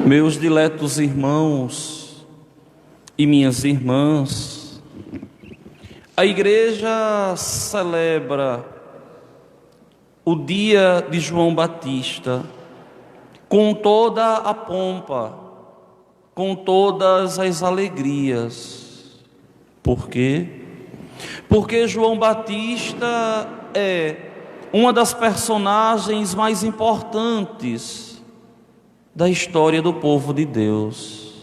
Meus diletos irmãos e minhas irmãs, a igreja celebra o dia de João Batista com toda a pompa, com todas as alegrias. Por quê? Porque João Batista é uma das personagens mais importantes da história do povo de Deus.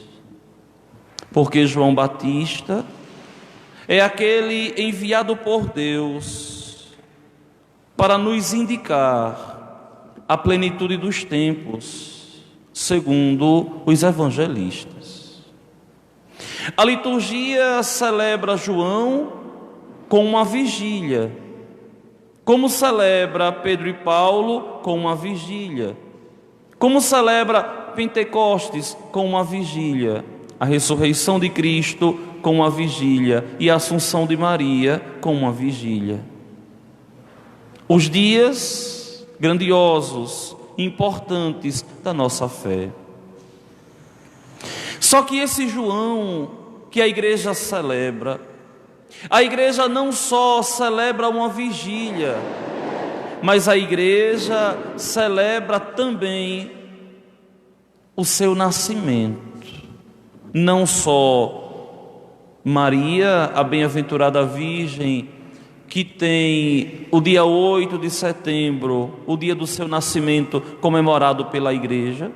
Porque João Batista é aquele enviado por Deus para nos indicar a plenitude dos tempos, segundo os evangelistas. A liturgia celebra João com uma vigília, como celebra Pedro e Paulo com uma vigília, como celebra Pentecostes com uma vigília, a ressurreição de Cristo com uma vigília e a Assunção de Maria com uma vigília. Os dias grandiosos, importantes da nossa fé. Só que esse João que a igreja celebra, a igreja não só celebra uma vigília, mas a igreja celebra também o seu nascimento. Não só Maria, a bem-aventurada Virgem, que tem o dia 8 de setembro, o dia do seu nascimento, comemorado pela igreja,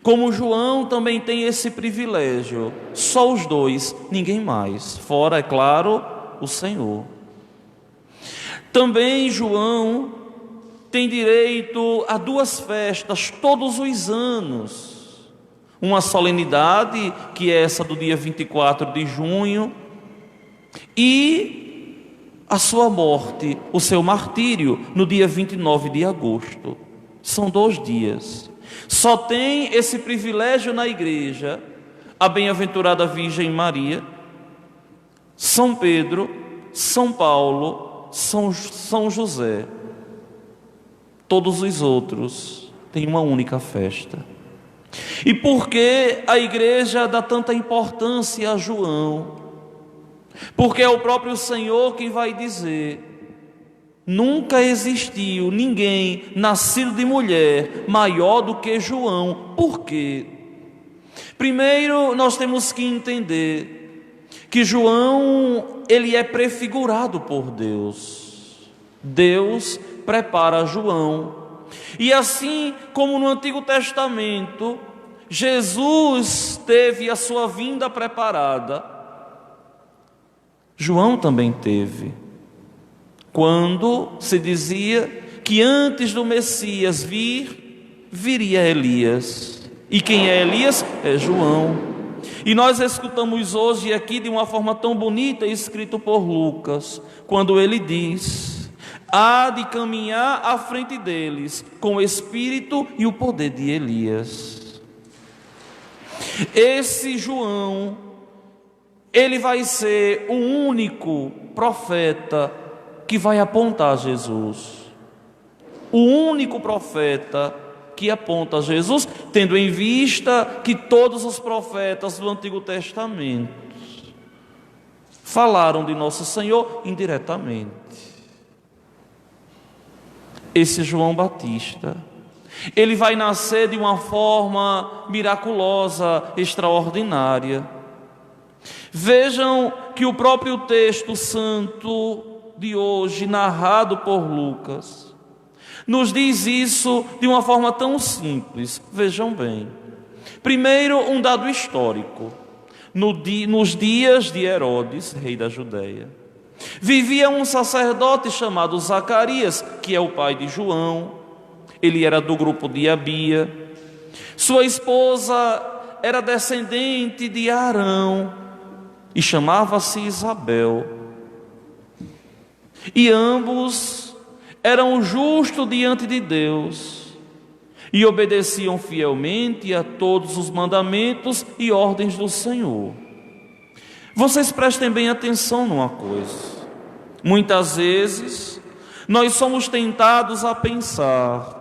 como João também tem esse privilégio. Só os dois, ninguém mais, fora, é claro, o Senhor. Também João tem direito a duas festas todos os anos. Uma solenidade, que é essa do dia 24 de junho, e a sua morte, o seu martírio, no dia 29 de agosto. São 2 dias. Só tem esse privilégio na igreja a bem-aventurada Virgem Maria, São Pedro, São Paulo, São José. Todos os outros têm uma única festa. E por que a igreja dá tanta importância a João? Porque é o próprio Senhor quem vai dizer: nunca existiu ninguém nascido de mulher maior do que João. Por quê? Primeiro, nós temos que entender que João, ele é prefigurado por Deus. Deus prepara João. E assim como no Antigo Testamento, Jesus teve a sua vinda preparada, João também teve. Quando se dizia que antes do Messias viria Elias. E quem é Elias? É João. E nós escutamos hoje aqui de uma forma tão bonita, escrito por Lucas, quando ele diz: há de caminhar à frente deles com o espírito e o poder de Elias. Esse João, ele vai ser o único profeta que vai apontar a Jesus. O único profeta que aponta a Jesus, tendo em vista que todos os profetas do Antigo Testamento falaram de nosso Senhor indiretamente. Esse João Batista, ele vai nascer de uma forma miraculosa, extraordinária. Vejam que o próprio texto santo de hoje, narrado por Lucas, nos diz isso de uma forma tão simples. Vejam bem. Primeiro, um dado histórico. Nos dias de Herodes, rei da Judeia, vivia um sacerdote chamado Zacarias, que é o pai de João. Ele era do grupo de Abia. Sua esposa era descendente de Arão e chamava-se Isabel. E ambos eram justos diante de Deus e obedeciam fielmente a todos os mandamentos e ordens do Senhor. Vocês prestem bem atenção numa coisa. Muitas vezes nós somos tentados a pensar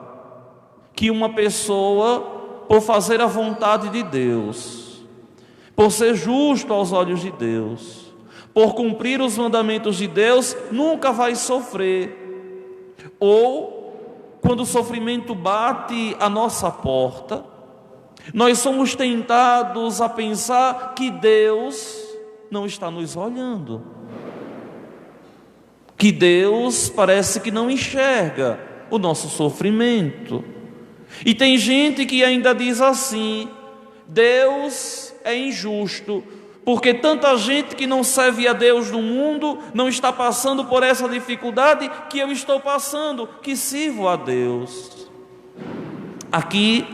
que uma pessoa por fazer a vontade de Deus, por ser justo aos olhos de Deus, por cumprir os mandamentos de Deus, nunca vai sofrer. Ou, quando o sofrimento bate à nossa porta, nós somos tentados a pensar que Deus não está nos olhando, que Deus parece que não enxerga o nosso sofrimento. E tem gente que ainda diz assim: Deus é injusto, porque tanta gente que não serve a Deus no mundo não está passando por essa dificuldade que eu estou passando, que sirvo a Deus. Aqui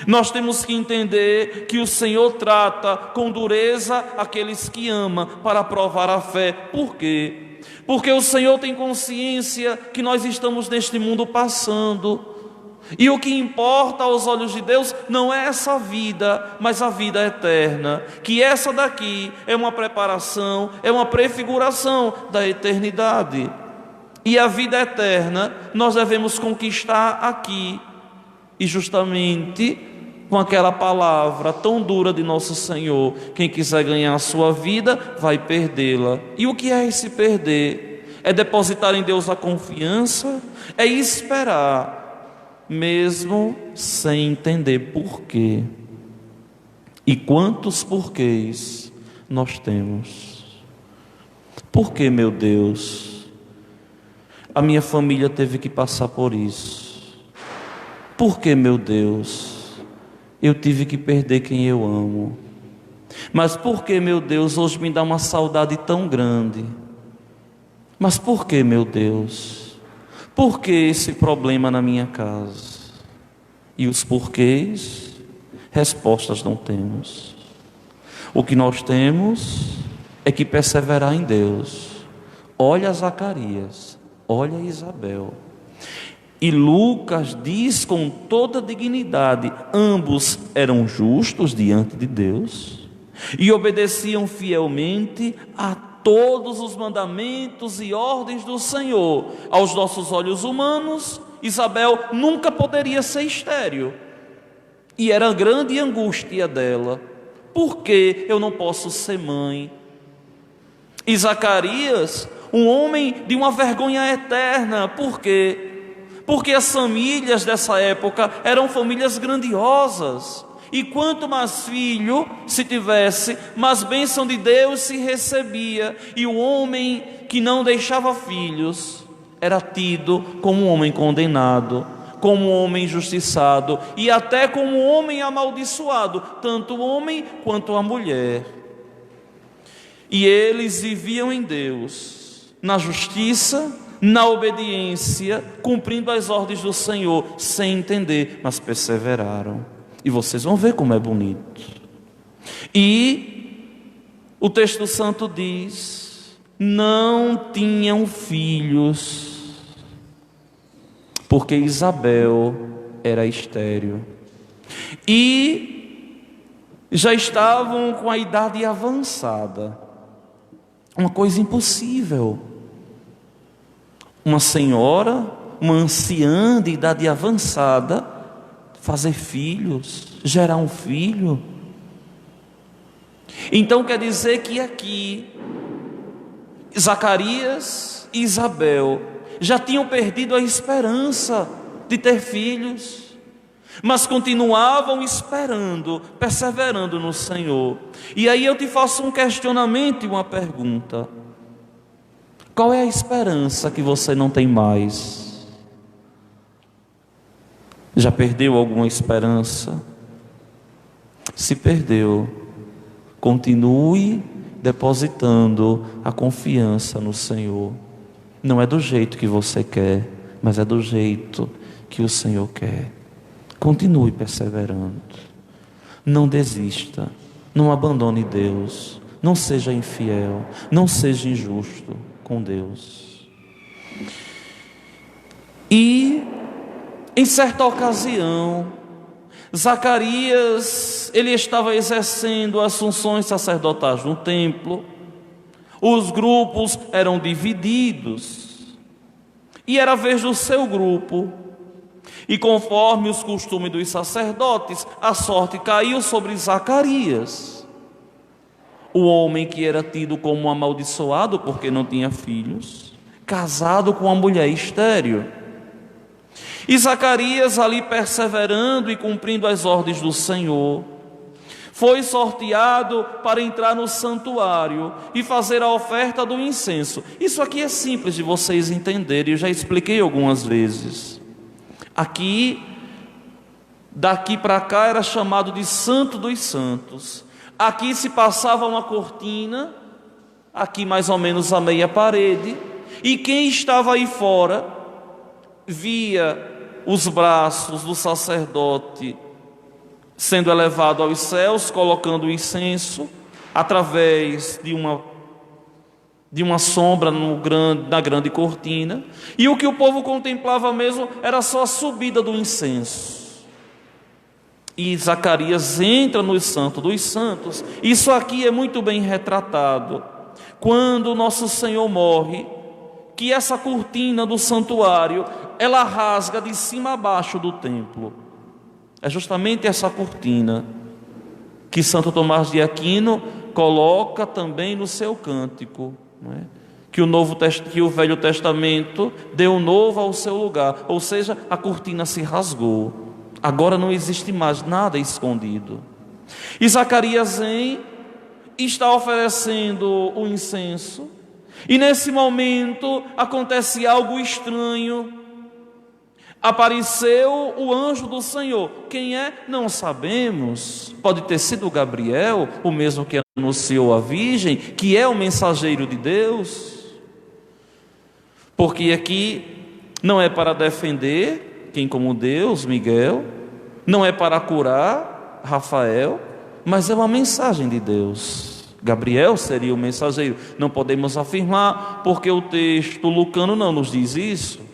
nós temos que entender que o Senhor trata com dureza aqueles que ama para provar a fé. Por quê? Porque o Senhor tem consciência que nós estamos neste mundo passando, e o que importa aos olhos de Deus não é essa vida, mas a vida eterna, que essa daqui é uma preparação, é uma prefiguração da eternidade. E a vida eterna nós devemos conquistar aqui, e justamente com aquela palavra tão dura de nosso Senhor: quem quiser ganhar a sua vida, vai perdê-la. E o que é esse perder? É depositar em Deus a confiança, é esperar, mesmo sem entender porquê. E quantos porquês nós temos? Por que, meu Deus, a minha família teve que passar por isso? Por que, meu Deus, eu tive que perder quem eu amo? Mas por que, meu Deus, hoje me dá uma saudade tão grande? Mas por que, meu Deus? Por que esse problema na minha casa? E os porquês, respostas não temos. O que nós temos é que perseverar em Deus. Olha Zacarias, olha Isabel. E Lucas diz com toda dignidade: ambos eram justos diante de Deus e obedeciam fielmente a todos os mandamentos e ordens do Senhor. Aos nossos olhos humanos, Isabel nunca poderia ser estéril, e era a grande angústia dela: por que eu não posso ser mãe? E Zacarias, um homem de uma vergonha eterna. Por quê? Porque as famílias dessa época eram famílias grandiosas, e quanto mais filho se tivesse, mais bênção de Deus se recebia. E o homem que não deixava filhos era tido como um homem condenado, como um homem injustiçado, e até como um homem amaldiçoado, tanto o homem quanto a mulher. E eles viviam em Deus, na justiça, na obediência, cumprindo as ordens do Senhor, sem entender, mas perseveraram. E vocês vão ver como é bonito. E o texto santo diz: não tinham filhos, porque Isabel era estéril, e já estavam com a idade avançada. Uma coisa impossível. Uma senhora, uma anciã de idade avançada, fazer filhos, gerar um filho. Então quer dizer que aqui Zacarias e Isabel já tinham perdido a esperança de ter filhos, mas continuavam esperando, perseverando no Senhor. E aí eu te faço um questionamento e uma pergunta: qual é a esperança que você não tem mais? Já perdeu alguma esperança? Se perdeu, continue depositando a confiança no Senhor. Não é do jeito que você quer, mas é do jeito que o Senhor quer. Continue perseverando. Não desista, não abandone Deus, não seja infiel, não seja injusto com Deus. E em certa ocasião, Zacarias, ele estava exercendo as funções sacerdotais no templo. Os grupos eram divididos, e era a vez do seu grupo. E conforme os costumes dos sacerdotes, a sorte caiu sobre Zacarias, o homem que era tido como amaldiçoado porque não tinha filhos, casado com uma mulher estéril. E Zacarias, ali perseverando e cumprindo as ordens do Senhor, foi sorteado para entrar no santuário e fazer a oferta do incenso. Isso aqui é simples de vocês entenderem, eu já expliquei algumas vezes. Aqui, daqui para cá era chamado de Santo dos Santos. Aqui se passava uma cortina, aqui mais ou menos a meia parede, e quem estava aí fora via os braços do sacerdote sendo elevado aos céus, colocando o incenso através de uma sombra na grande cortina, e o que o povo contemplava mesmo era só a subida do incenso. E Zacarias entra no Santo dos Santos. Isso aqui é muito bem retratado quando nosso Senhor morre, que essa cortina do santuário ela rasga de cima a baixo do templo. É justamente essa cortina que Santo Tomás de Aquino coloca também no seu cântico, não é? Que o Velho Testamento deu novo ao seu lugar, ou seja, a cortina se rasgou. Agora não existe mais nada escondido. E Zacarias está oferecendo o incenso, e nesse momento acontece algo estranho. Apareceu o anjo do Senhor. Quem é? Não sabemos. Pode ter sido Gabriel, o mesmo que anunciou a virgem, que é o mensageiro de Deus. Porque aqui não é para defender quem como Deus, Miguel, não é para curar Rafael, mas é uma mensagem de Deus. Gabriel seria o mensageiro. Não podemos afirmar, porque o texto lucano não nos diz isso.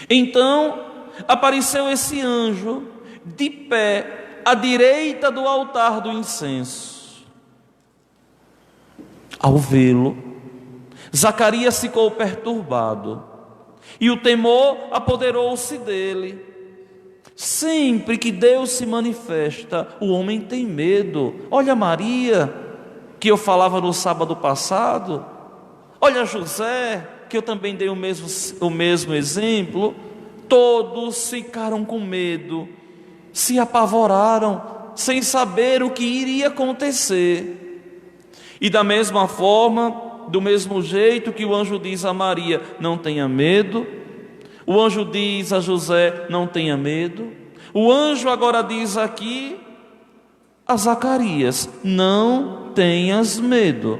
Então apareceu esse anjo de pé à direita do altar do incenso. Ao vê-lo, Zacarias ficou perturbado e o temor apoderou-se dele. Sempre que Deus se manifesta, o homem tem medo. Olha Maria, que eu falava no sábado passado. Olha José, que eu também dei o mesmo exemplo. Todos ficaram com medo, se apavoraram, sem saber o que iria acontecer. E da mesma forma, do mesmo jeito que o anjo diz a Maria, não tenha medo, o anjo diz a José, não tenha medo, o anjo agora diz aqui a Zacarias, não tenhas medo.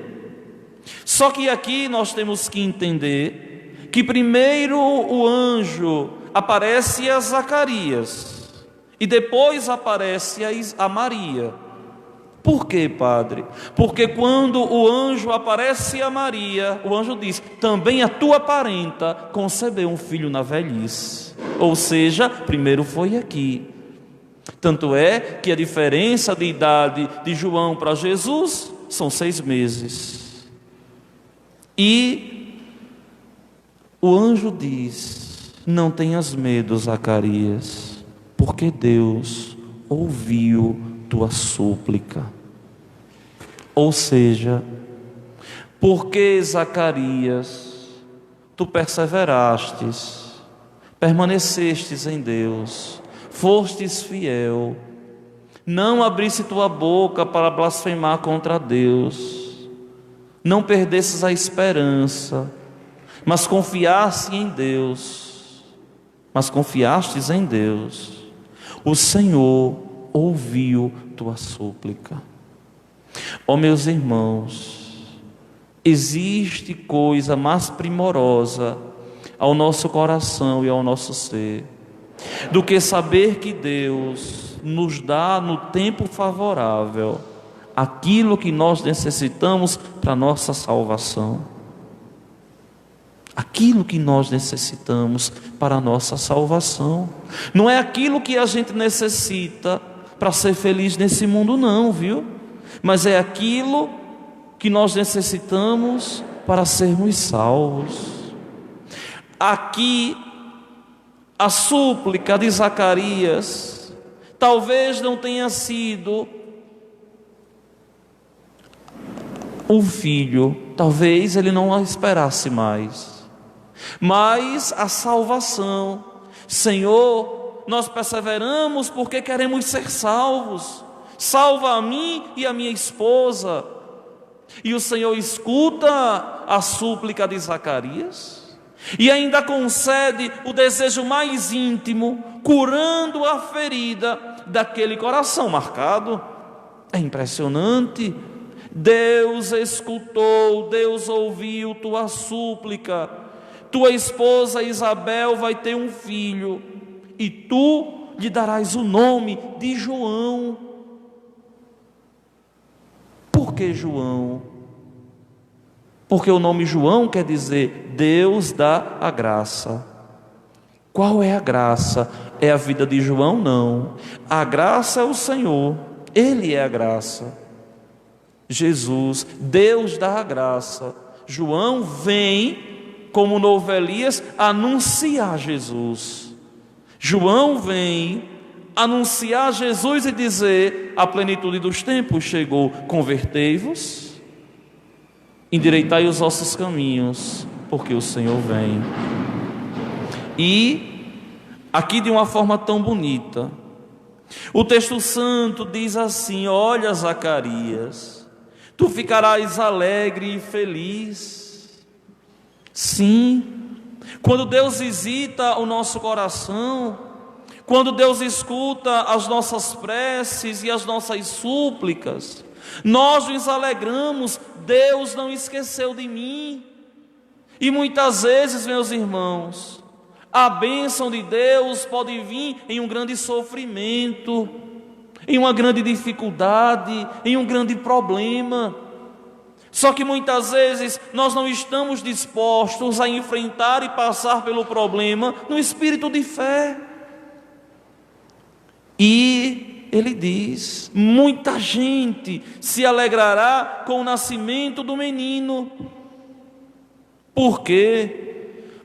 Só que aqui nós temos que entender que primeiro o anjo aparece a Zacarias e depois aparece a Maria. Por quê, padre? Porque quando o anjo aparece a Maria, o anjo diz, também a tua parenta concebeu um filho na velhice. Ou seja, primeiro foi aqui. Tanto é que a diferença de idade de João para Jesus são 6 meses. E o anjo diz, não tenhas medo, Zacarias, porque Deus ouviu tua súplica. Ou seja, porque Zacarias, tu perseverastes, permanecestes em Deus, fostes fiel, não abriste tua boca para blasfemar contra Deus, não perdesses a esperança, mas confiaste em Deus, o Senhor ouviu tua súplica. Ó meus irmãos, existe coisa mais primorosa ao nosso coração e ao nosso ser do que saber que Deus nos dá no tempo favorável aquilo que nós necessitamos para a nossa salvação. Aquilo que nós necessitamos para a nossa salvação. Não é aquilo que a gente necessita para ser feliz nesse mundo não, viu? Mas é aquilo que nós necessitamos para sermos salvos. Aqui a súplica de Zacarias talvez não tenha sido o filho, talvez ele não a esperasse mais, mas a salvação. Senhor, nós perseveramos porque queremos ser salvos. Salva a mim e a minha esposa. E o Senhor escuta a súplica de Zacarias e ainda concede o desejo mais íntimo, curando a ferida daquele coração marcado. É impressionante. Deus escutou, Deus ouviu tua súplica. Tua esposa Isabel vai ter um filho e tu lhe darás o nome de João. Por que João? Porque o nome João quer dizer Deus dá a graça. Qual é a graça? É a vida de João? Não. A graça é o Senhor, Ele é a graça. Jesus, Deus dá a graça. João vem como novo Elias anunciar Jesus. João vem anunciar Jesus e dizer: a plenitude dos tempos chegou, convertei-vos, endireitai os vossos caminhos, porque o Senhor vem. E aqui de uma forma tão bonita, o texto santo diz assim: olha, Zacarias, tu ficarás alegre e feliz. Sim, quando Deus visita o nosso coração, quando Deus escuta as nossas preces e as nossas súplicas, nós nos alegramos. Deus não esqueceu de mim. E muitas vezes, meus irmãos, a bênção de Deus pode vir em um grande sofrimento, em uma grande dificuldade, em um grande problema. Só que muitas vezes nós não estamos dispostos a enfrentar e passar pelo problema no espírito de fé. E ele diz: muita gente se alegrará com o nascimento do menino. Por quê?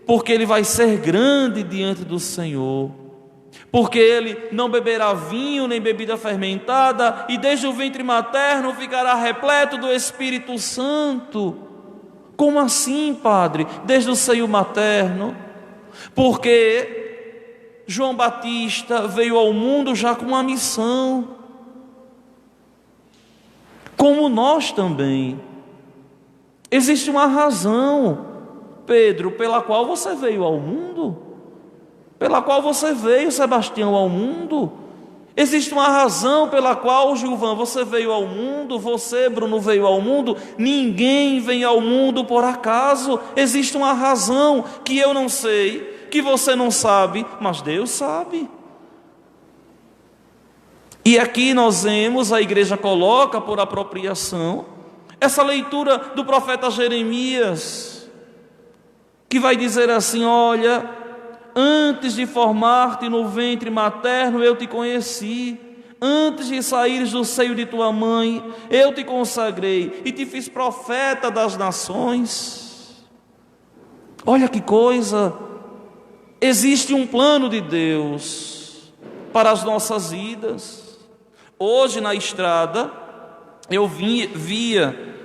Porque ele vai ser grande diante do Senhor. Porque ele não beberá vinho nem bebida fermentada, e desde o ventre materno ficará repleto do Espírito Santo. Como assim, Padre? Desde o seio materno? Porque João Batista veio ao mundo já com uma missão, como nós também. Existe uma razão, Pedro, pela qual você veio ao mundo, pela qual você veio, Sebastião, ao mundo. Existe uma razão pela qual, Gilvan, você veio ao mundo, você, Bruno, veio ao mundo. Ninguém vem ao mundo por acaso. Existe uma razão que eu não sei, que você não sabe, mas Deus sabe. E aqui nós vemos, a igreja coloca por apropriação essa leitura do profeta Jeremias, que vai dizer assim: olha, antes de formar-te no ventre materno eu te conheci, antes de saíres do seio de tua mãe eu te consagrei e te fiz profeta das nações. Olha que coisa! Existe um plano de Deus para as nossas vidas. Hoje na estrada eu via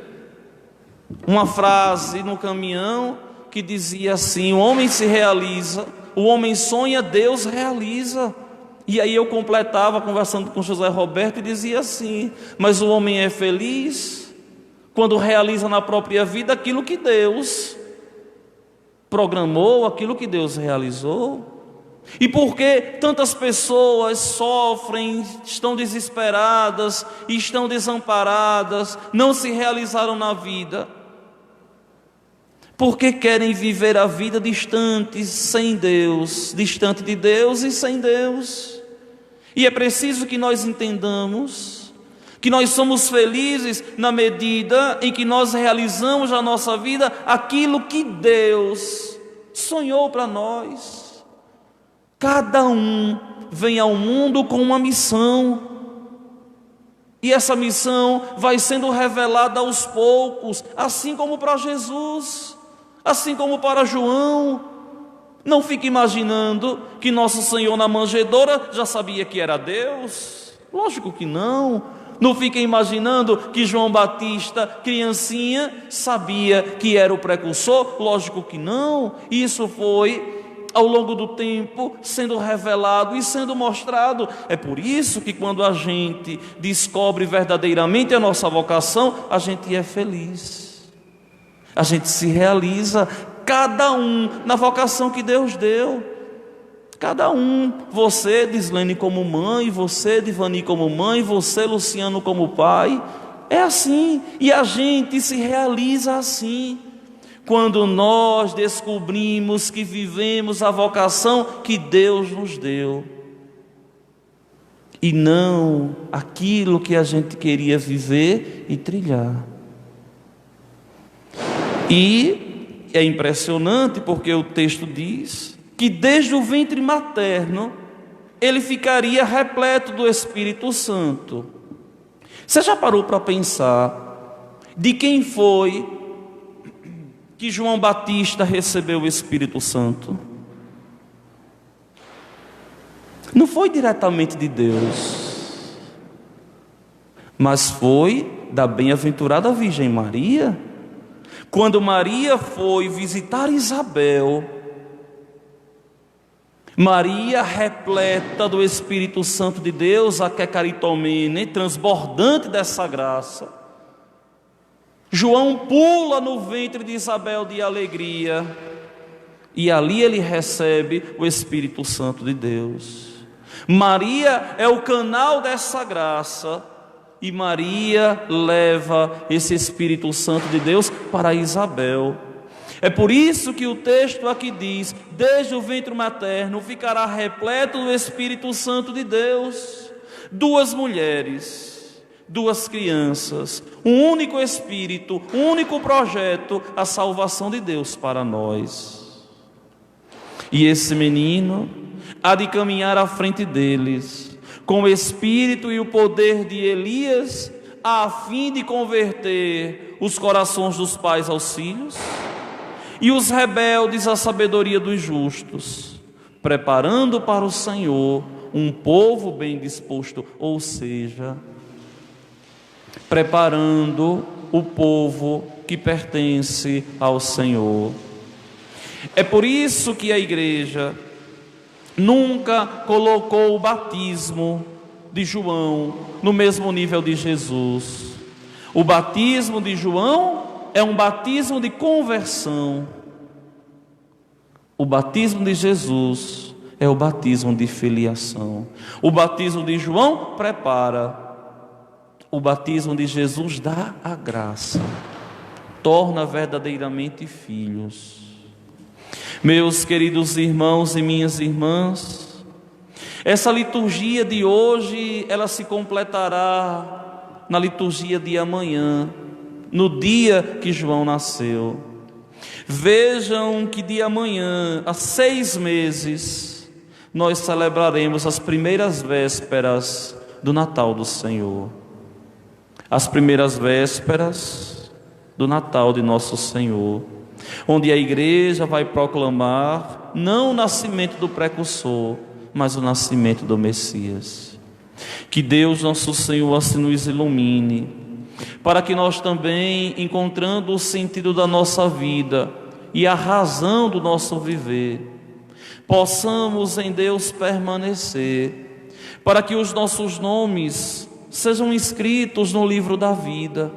uma frase no caminhão que dizia assim: o homem se realiza, o homem sonha, Deus realiza. E aí eu completava conversando com José Roberto e dizia assim: mas o homem é feliz quando realiza na própria vida aquilo que Deus programou, aquilo que Deus realizou. E por que tantas pessoas sofrem, estão desesperadas, estão desamparadas, não se realizaram na vida? Porque querem viver a vida distante, sem Deus, distante de Deus e sem Deus. E é preciso que nós entendamos que nós somos felizes na medida em que nós realizamos na nossa vida aquilo que Deus sonhou para nós. Cada um vem ao mundo com uma missão, e essa missão vai sendo revelada aos poucos, assim como para Jesus, assim como para João. Não fique imaginando que nosso Senhor na manjedoura já sabia que era Deus. Lógico que não. Não fiquem imaginando que João Batista, criancinha, sabia que era o precursor. Lógico que não. Isso foi ao longo do tempo sendo revelado e sendo mostrado. É por isso que quando a gente descobre verdadeiramente a nossa vocação, a gente é feliz. A gente se realiza, cada um na vocação que Deus deu. Cada um, você, Dislene, como mãe, você, Divani, como mãe, você, Luciano, como pai. É assim, e a gente se realiza assim, quando nós descobrimos que vivemos a vocação que Deus nos deu, e não aquilo que a gente queria viver e trilhar. E é impressionante porque o texto diz que desde o ventre materno ele ficaria repleto do Espírito Santo. Você já parou para pensar de quem foi que João Batista recebeu o Espírito Santo? Não foi diretamente de Deus, mas foi da bem-aventurada Virgem Maria. Quando Maria foi visitar Isabel, Maria, repleta do Espírito Santo de Deus, a que caritomene, transbordante dessa graça, João pula no ventre de Isabel de alegria, e ali ele recebe o Espírito Santo de Deus. Maria é o canal dessa graça, e Maria leva esse Espírito Santo de Deus para Isabel. É por isso que o texto aqui diz: desde o ventre materno ficará repleto do Espírito Santo de Deus. Duas mulheres, duas crianças, um único Espírito, um único projeto, a salvação de Deus para nós. E esse menino há de caminhar à frente deles, com o espírito e o poder de Elias, a fim de converter os corações dos pais aos filhos, e os rebeldes à sabedoria dos justos, preparando para o Senhor um povo bem disposto, ou seja, preparando o povo que pertence ao Senhor. É por isso que a igreja nunca colocou o batismo de João no mesmo nível de Jesus. O batismo de João é um batismo de conversão. O batismo de Jesus é o batismo de filiação. O batismo de João prepara. O batismo de Jesus dá a graça, torna verdadeiramente filhos. Meus queridos irmãos e minhas irmãs, essa liturgia de hoje, ela se completará na liturgia de amanhã, no dia que João nasceu. Vejam que de amanhã a 6 meses nós celebraremos as primeiras vésperas do Natal do Senhor. As primeiras vésperas do Natal de nosso Senhor, onde a igreja vai proclamar não o nascimento do precursor, mas o nascimento do Messias. Que Deus nosso Senhor assim nos ilumine, para que nós também, encontrando o sentido da nossa vida e a razão do nosso viver, possamos em Deus permanecer, para que os nossos nomes sejam escritos no livro da vida,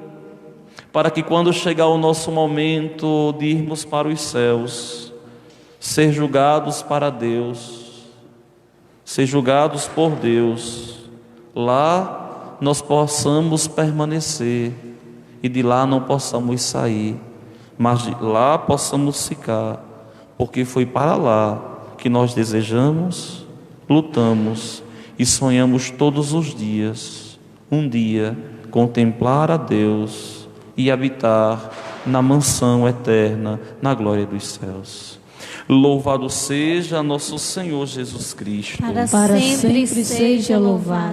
para que quando chegar o nosso momento de irmos para os céus, ser julgados para Deus, ser julgados por Deus, lá nós possamos permanecer e de lá não possamos sair, mas de lá possamos ficar, porque foi para lá que nós desejamos, lutamos e sonhamos todos os dias, um dia contemplar a Deus e habitar na mansão eterna, na glória dos céus. Louvado seja nosso Senhor Jesus Cristo. Para sempre seja louvado.